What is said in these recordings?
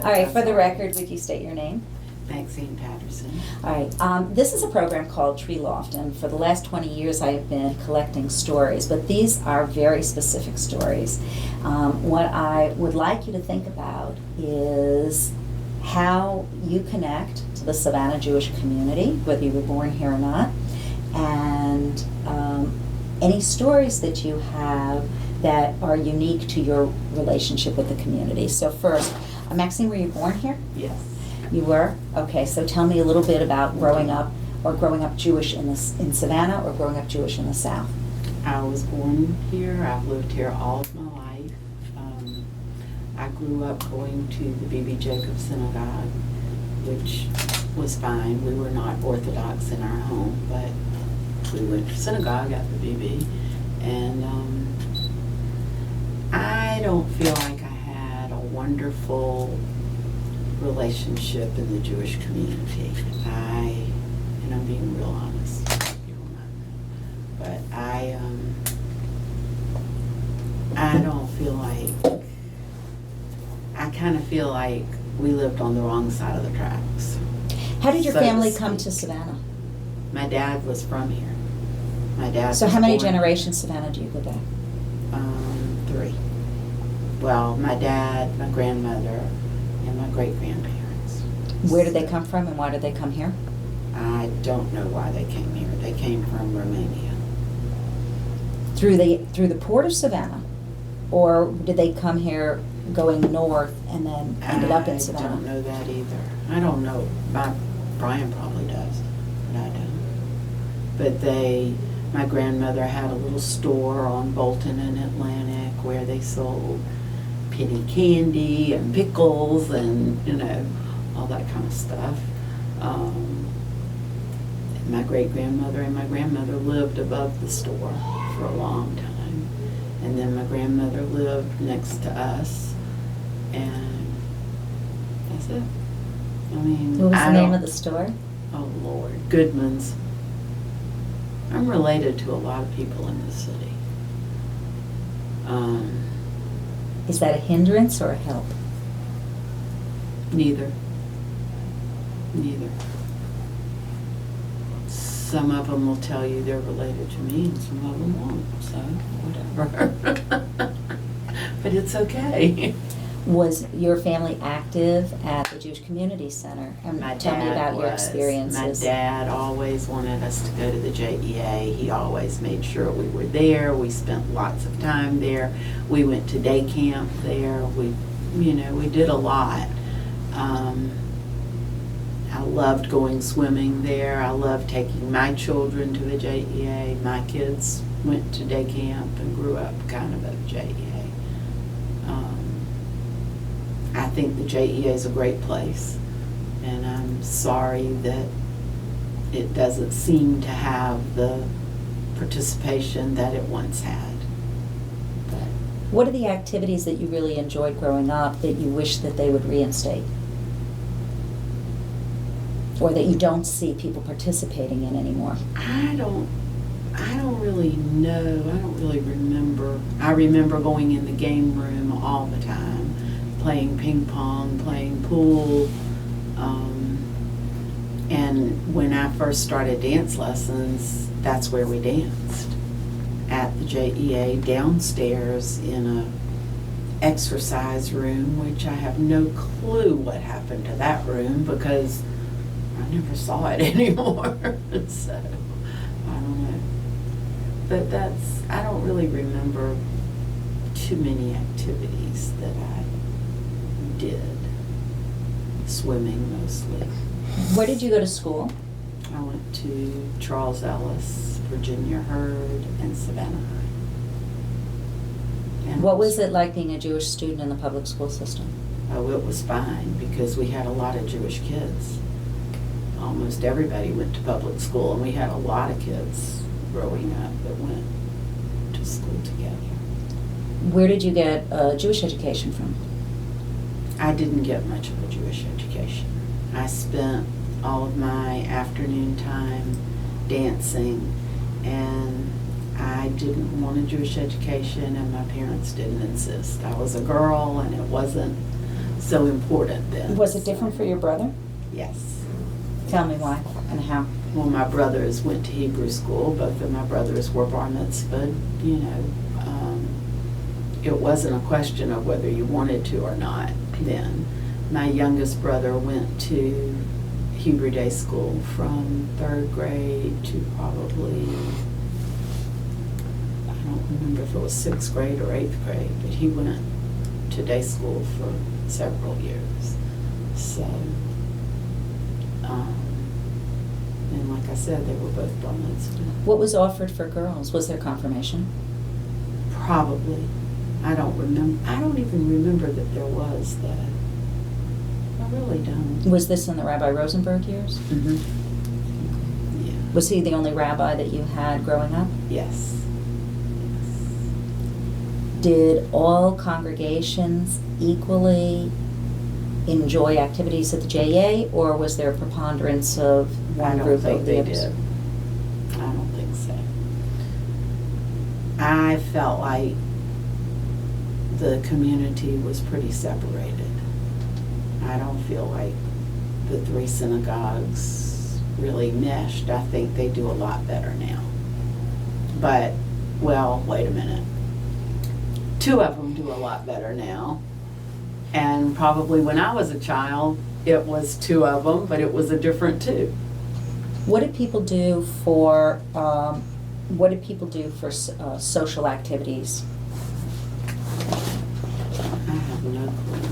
All right, for the record, would you state your name? Maxine Patterson. All right, this is a program called TreeLoft, and for the last 20 years I've been collecting stories, but these are very specific stories. What I would like you to think about is how you connect to the Savannah Jewish community, whether you were born here or not, and any stories that you have that are unique to your relationship with the community. So first, Maxine, were you born here? Yes. You were? Okay, so tell me a little bit about growing up Jewish in Savannah or growing up Jewish in the South. I was born here. I've lived here all of my life. I grew up going to the B.B. Jacob Synagogue, which was fine. We were not Orthodox in our home, but we went to synagogue at the B.B. And I don't feel like I had a wonderful relationship in the Jewish community. And I'm being real honest, people not know, but I don't feel like, I kind of feel like we lived on the wrong side of the tracks. How did your So to family speak. come to Savannah? My dad was from here. My dad So was how many born- generations Savannah do you go back? 3. Well, my dad, my grandmother, and my great-grandparents. Where did they come from and why did they come here? I don't know why they came here. They came from Romania. Through the port of Savannah? Or did they come here going north and then ended up in Savannah? I don't know that either. I don't know. Brian probably does, but I don't. But my grandmother had a little store on Bolton and Atlantic where they sold penny candy and pickles and, all that kind of stuff. My great-grandmother and my grandmother lived above the store for a long time. And then my grandmother lived next to us. And that's it. I mean, What was the name of the store? Oh, Lord. Goodman's. I'm related to a lot of people in this city. Is that a hindrance or a help? Neither. Some of them will tell you they're related to me, and some of them won't, so whatever. But it's okay. Was your family active at the Jewish Community Center? And My tell me dad about your was. experiences. My dad always wanted us to go to the JEA. He always made sure we were there. We spent lots of time there. We went to day camp there. We did a lot. I loved going swimming there. I loved taking my children to the JEA. My kids went to day camp and grew up kind of at the JEA. I think the JEA is a great place, and I'm sorry that it doesn't seem to have the participation that it once had. But What are the activities that you really enjoyed growing up that you wish that they would reinstate? Or that you don't see people participating in anymore? I don't really know. I don't really remember. I remember going in the game room all the time, playing ping pong, playing pool. And when I first started dance lessons, that's where we danced. At the JEA downstairs in a exercise room, which I have no clue what happened to that room because I never saw it anymore. So, I don't know. But I don't really remember too many activities that I did. Swimming mostly. Where did you go to school? I went to Charles Ellis, Virginia Herd, and Savannah High. And What was it like being a Jewish student in the public school system? Oh, it was fine because we had a lot of Jewish kids. Almost everybody went to public school, and we had a lot of kids growing up that went to school together. Where did you get a Jewish education from? I didn't get much of a Jewish education. I spent all of my afternoon time dancing, and I didn't want a Jewish education, and my parents didn't insist. I was a girl, and it wasn't so important then. Was it different for your brother? Yes. Tell me why and how. Well, my brothers went to Hebrew school. Both of my brothers were bar mitzvahed, you know. It wasn't a question of whether you wanted to or not then. My youngest brother went to Hebrew day school from 3rd grade to probably, I don't remember if it was 6th grade or 8th grade, but he went to day school for several years. So, and like I said, they were both bar mitzvahed. What was offered for girls? Was there confirmation? Probably. I don't even remember that there was that. I really don't. Was this in the Rabbi Rosenberg years? Mm-hmm. Yeah. Was he the only rabbi that you had growing up? Yes. Did all congregations equally enjoy activities at the JA, or was there a preponderance of one I group don't over think the they others? did. I don't think so. I felt like the community was pretty separated. I don't feel like the 3 synagogues really meshed. I think they do a lot better now. But, well, wait a minute. 2 of them do a lot better now. And probably when I was a child, it was 2 of them, but it was a different 2. What did people do for social activities? I have no clue.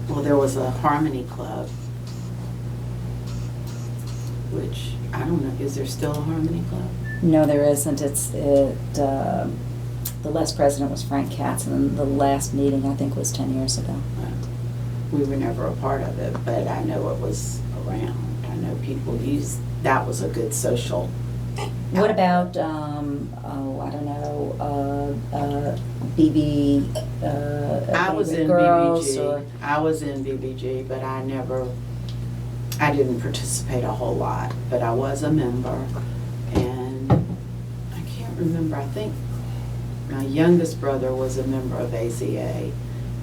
Well, there was a harmony club, which, I don't know, is there still a harmony club? No, there isn't. The last president was Frank Katz, and the last meeting, I think, was 10 years ago. We were never a part of it, but I know it was around. I know people used, that was a good social. What about, BB, I was in girls, or BBG. I was in BBG, but I didn't participate a whole lot, but I was a member. And I can't remember, I think my youngest brother was a member of AZA.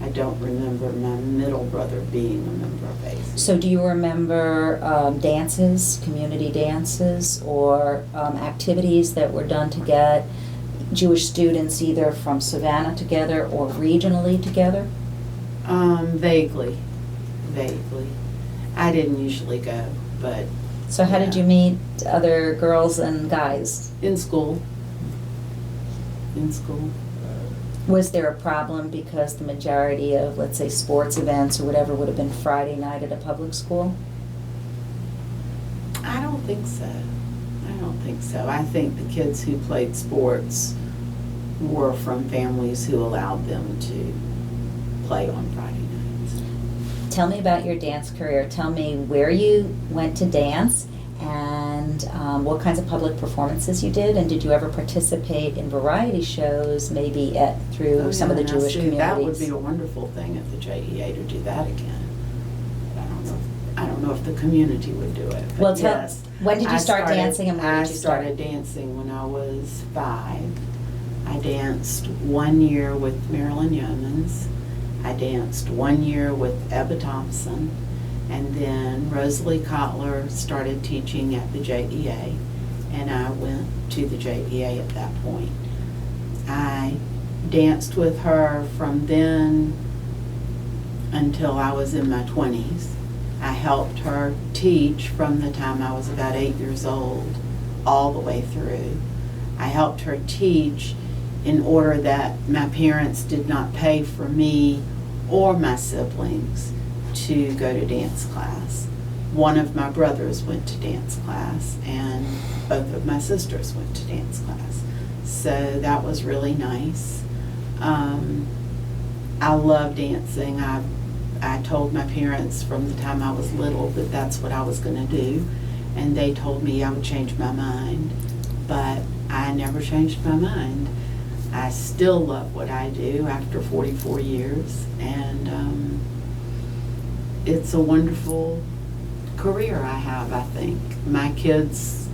I don't remember my middle brother being a member of AZA. So do you remember dances, community dances, or activities that were done to get Jewish students either from Savannah together or regionally together? Vaguely. I didn't usually go, but. So how did you meet other girls and guys? In school. Was there a problem because the majority of, let's say, sports events or whatever would have been Friday night at a public school? I don't think so. I think the kids who played sports were from families who allowed them to play on Friday nights. Tell me about your dance career. Tell me where you went to dance and what kinds of public performances you did, and did you ever participate in variety shows, maybe through some of the Jewish communities? That would be a wonderful thing at the JEA to do that again. But I don't know if the community would do it. But Well, yes, when did you start dancing, and where I did you start? started dancing when I was 5. I danced 1 year with Marilyn Yeomans. I danced 1 year with Ebba Thompson. And then Rosalie Kotler started teaching at the JEA, and I went to the JEA at that point. I danced with her from then until I was in my 20s. I helped her teach from the time I was about 8 years old all the way through. I helped her teach in order that my parents did not pay for me or my siblings to go to dance class. One of my brothers went to dance class, and both of my sisters went to dance class. So that was really nice. I love dancing. I told my parents from the time I was little that that's what I was going to do, and they told me I would change my mind, but I never changed my mind. I still love what I do after 44 years, and it's a wonderful career I have, I think. My kids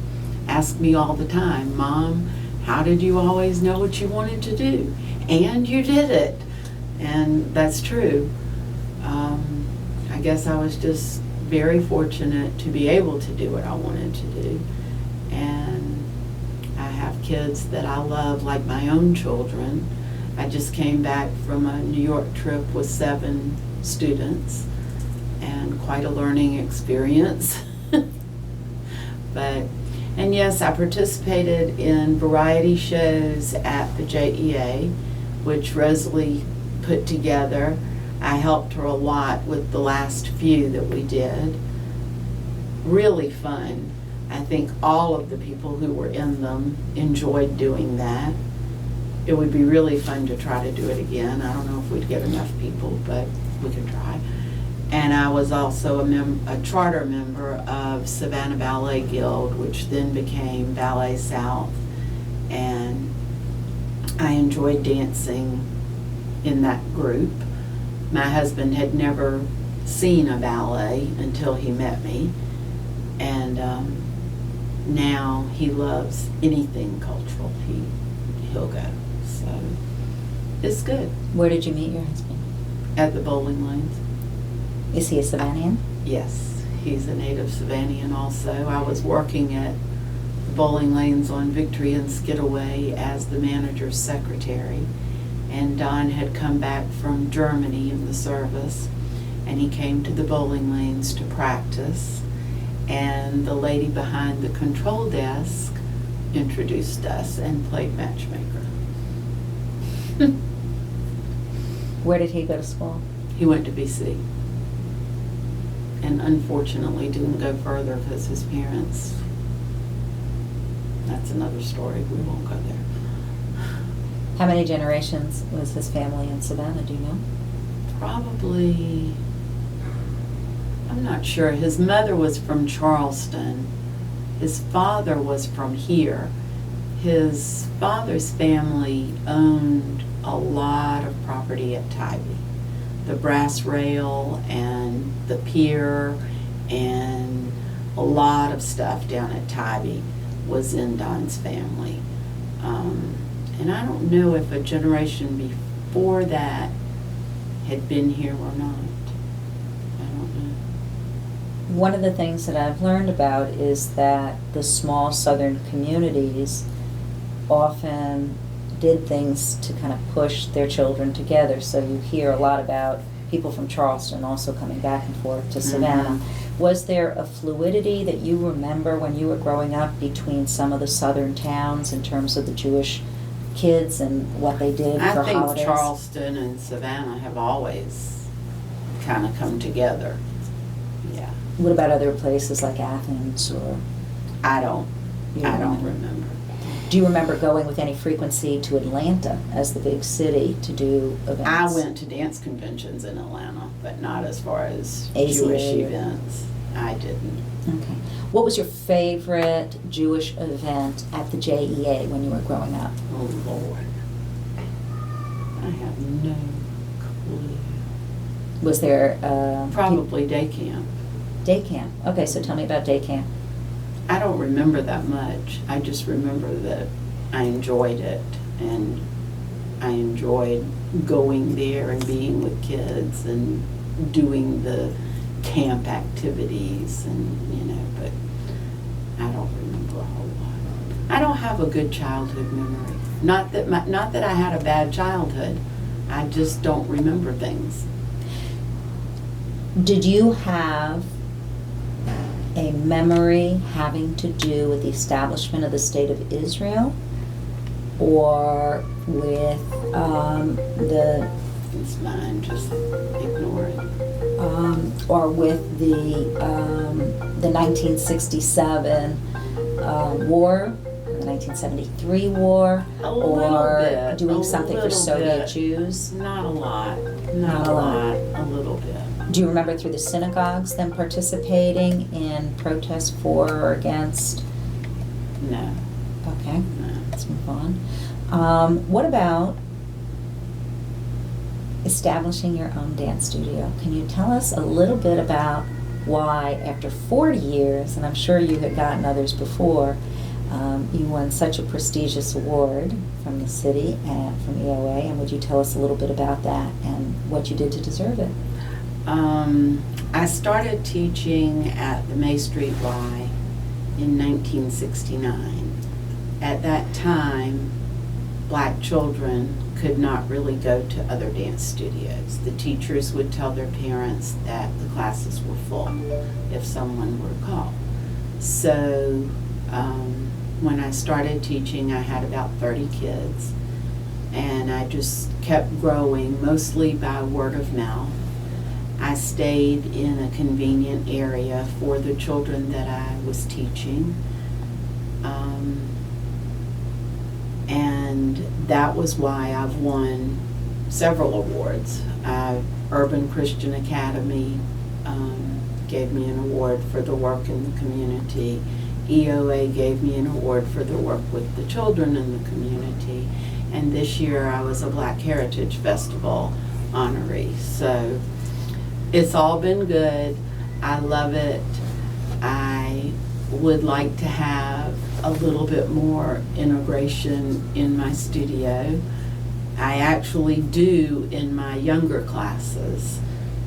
ask me all the time, Mom, how did you always know what you wanted to do? And you did it. And that's true. I guess I was just very fortunate to be able to do what I wanted to do. And I have kids that I love like my own children. I just came back from a New York trip with 7 students, and quite a learning experience. And yes, I participated in variety shows at the JEA, which Rosalie put together. I helped her a lot with the last few that we did. Really fun. I think all of the people who were in them enjoyed doing that. It would be really fun to try to do it again. I don't know if we'd get enough people, but we could try. And I was also a charter member of Savannah Ballet Guild, which then became Ballet South. And I enjoyed dancing in that group. My husband had never seen a ballet until he met me. And now he loves anything cultural. He'll go. So it's good. Where did you meet your husband? At the bowling lanes. Is he a Savannaian? Yes, he's a native Savannaian also. I was working at the bowling lanes on Victory and Skidaway as the manager's secretary. And Don had come back from Germany in the service, and he came to the bowling lanes to practice. And the lady behind the control desk introduced us and played matchmaker. Where did he go to school? He went to BC. And unfortunately didn't go further because his parents, that's another story, we won't go there. How many generations was his family in Savannah, do you know? Probably, I'm not sure. His mother was from Charleston. His father was from here. His father's family owned a lot of property at Tybee. The brass rail and the pier and a lot of stuff down at Tybee was in Don's family. And I don't know if a generation before that had been here or not. I don't know. One of the things that I've learned about is that the small southern communities often did things to kind of push their children together. So you hear a lot about people from Charleston also coming back and forth to Savannah. Mm-hmm. Was there a fluidity that you remember when you were growing up between some of the southern towns in terms of the Jewish kids and what they did for holidays? I think Charleston and Savannah have always kind of come together. Yeah. What about other places like Athens or? I don't remember. Do you remember going with any frequency to Atlanta as the big city to do events? I went to dance conventions in Atlanta, but not as far as ACA. Jewish events. I didn't. Okay. What was your favorite Jewish event at the JEA when you were growing up? Oh, Lord. I have no clue. Was there Probably day camp. day camp? Okay, so tell me about day camp. I don't remember that much. I just remember that I enjoyed it, and I enjoyed going there and being with kids and doing the camp activities, and but I don't remember a whole lot. I don't have a good childhood memory. Not that I had a bad childhood. I just don't remember things. Did you have a memory having to do with the establishment of the State of Israel, or with It's mine, just ignore it. or with the 1967 war, the 1973 war, A or little bit, doing a something for little Soviet bit. Jews? Not a lot. Not a lot. A little bit. Do you remember through the synagogues them participating in protests for or against? No. Okay, No. let's move on. What about establishing your own dance studio? Can you tell us a little bit about why, after 40 years, and I'm sure you had gotten others before, you won such a prestigious award from the city and from EOA, and would you tell us a little bit about that and what you did to deserve it? I started teaching at the May Street Y in 1969. At that time, black children could not really go to other dance studios. The teachers would tell their parents that the classes were full if someone were to call. So when I started teaching, I had about 30 kids, and I just kept growing, mostly by word of mouth. I stayed in a convenient area for the children that I was teaching. And that was why I've won several awards. Urban Christian Academy gave me an award for the work in the community. EOA gave me an award for the work with the children in the community. And this year I was a Black Heritage Festival honoree. So it's all been good. I love it. I would like to have a little bit more integration in my studio. I actually do in my younger classes,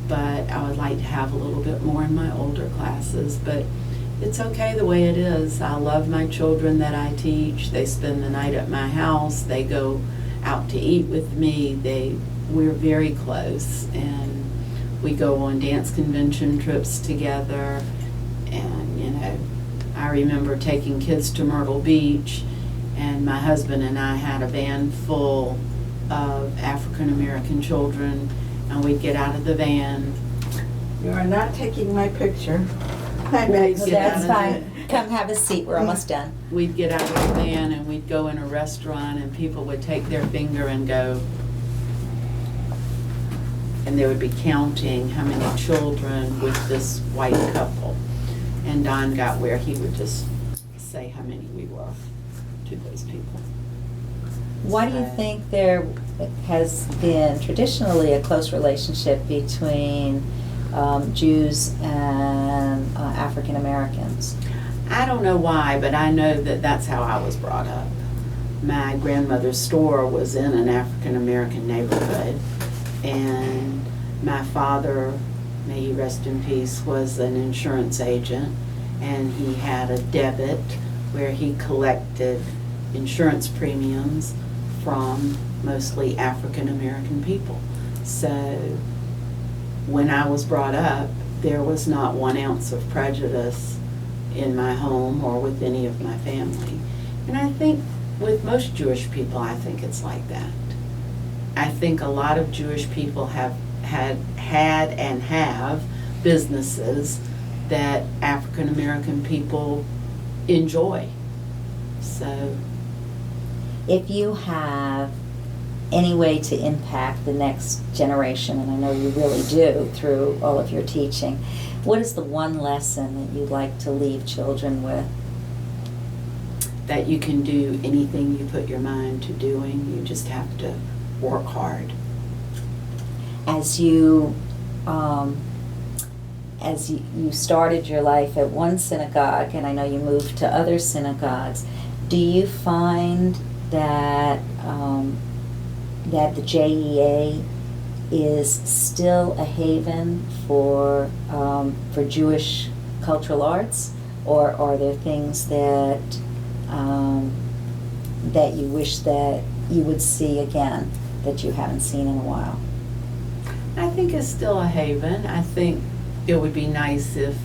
but I would like to have a little bit more in my older classes. But it's okay the way it is. I love my children that I teach. They spend the night at my house. They go out to eat with me. We're very close, and we go on dance convention trips together. And I remember taking kids to Myrtle Beach, and my husband and I had a van full of African American children, and we'd get out of the van. You are not taking my picture. Hi, We'd Maxine. get out That's of fine. Come have a seat. We're almost done. We'd get out of the van and we'd go in a restaurant, and people would take their finger and go, and they would be counting how many children with this white couple. And Don got where he would just say how many we were to those people. Why do you think there has been traditionally a close relationship between Jews and African Americans? I don't know why, but I know that that's how I was brought up. My grandmother's store was in an African American neighborhood, and my father, may he rest in peace, was an insurance agent, and he had a debit where he collected insurance premiums from mostly African American people. So when I was brought up, there was not 1 ounce of prejudice in my home or with any of my family. And I think with most Jewish people, I think it's like that. I think a lot of Jewish people have had and have businesses that African American people enjoy. So If you have any way to impact the next generation, and I know you really do through all of your teaching, what is the one lesson that you'd like to leave children with? that you can do anything you put your mind to doing, you just have to work hard. As you started your life at one synagogue, and I know you moved to other synagogues, do you find that that the JEA is still a haven for Jewish cultural arts, or are there things that that you wish that you would see again that you haven't seen in a while? I think it's still a haven. I think it would be nice if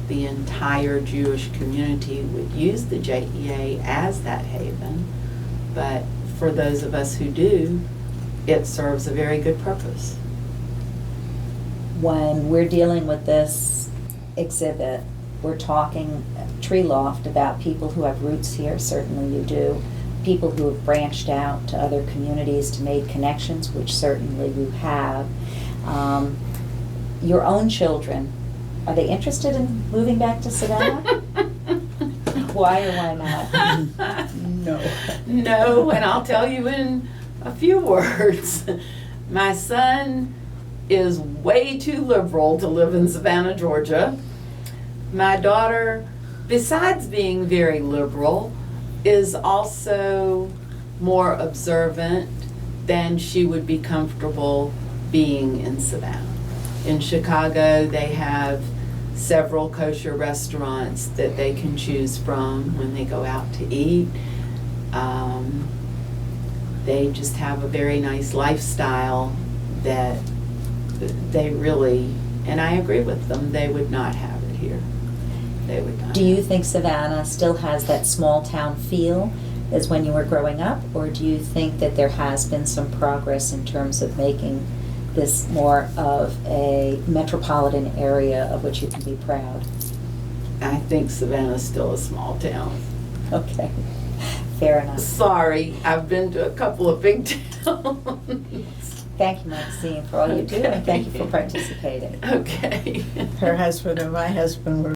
the entire Jewish community would use the JEA as that haven, but for those of us who do, it serves a very good purpose. When we're dealing with this exhibit, we're talking TreeLoft about people who have roots here, certainly you do, people who have branched out to other communities to make connections, which certainly you have. Your own children, are they interested in moving back to Savannah? Why or why not? No, and I'll tell you in a few words. My son is way too liberal to live in Savannah, Georgia. My daughter, besides being very liberal, is also more observant than she would be comfortable being in Savannah. In Chicago, they have several kosher restaurants that they can choose from when they go out to eat. They just have a very nice lifestyle that they really, and I agree with them, they would not have it here. They would not. Do you think Savannah still has that small town feel as when you were growing up, or do you think that there has been some progress in terms of making this more of a metropolitan area of which you can be proud? I think Savannah's still a small town. Okay, fair enough. Sorry, I've been to a couple of big towns. Thank you, Maxine, for all you do, and thank you for Okay. participating. Okay. Her husband and my husband were